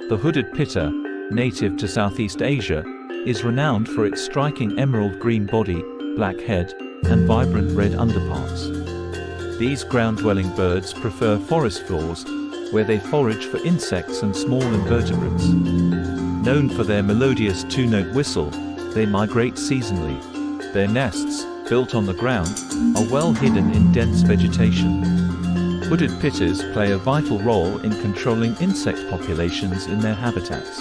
The hooded pitta, native to Southeast Asia, is renowned for its striking emerald green body, black head, and vibrant red underparts. These ground-dwelling birds prefer forest floors, where they forage for insects and small invertebrates. Known for their melodious two-note whistle, they migrate seasonally. Their nests, built on the ground, are well hidden in dense vegetation. Hooded pittas play a vital role in controlling insect populations in their habitats.